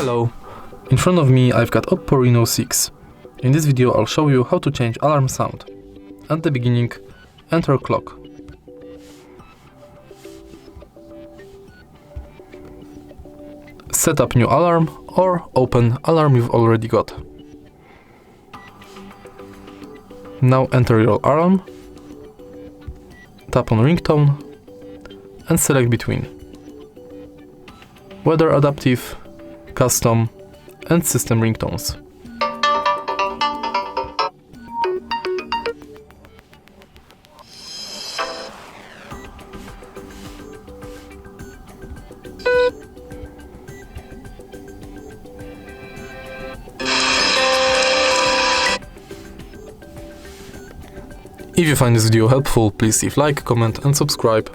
Hello! In front of me I've got OPPO Reno 6. In this video I'll show you how to change alarm sound. At the beginning, enter clock. Set up new alarm or open alarm you've already got. Now enter your alarm, tap on ringtone and select between weather adaptive, custom and system ringtones. If you find this video helpful, please leave like, comment and subscribe.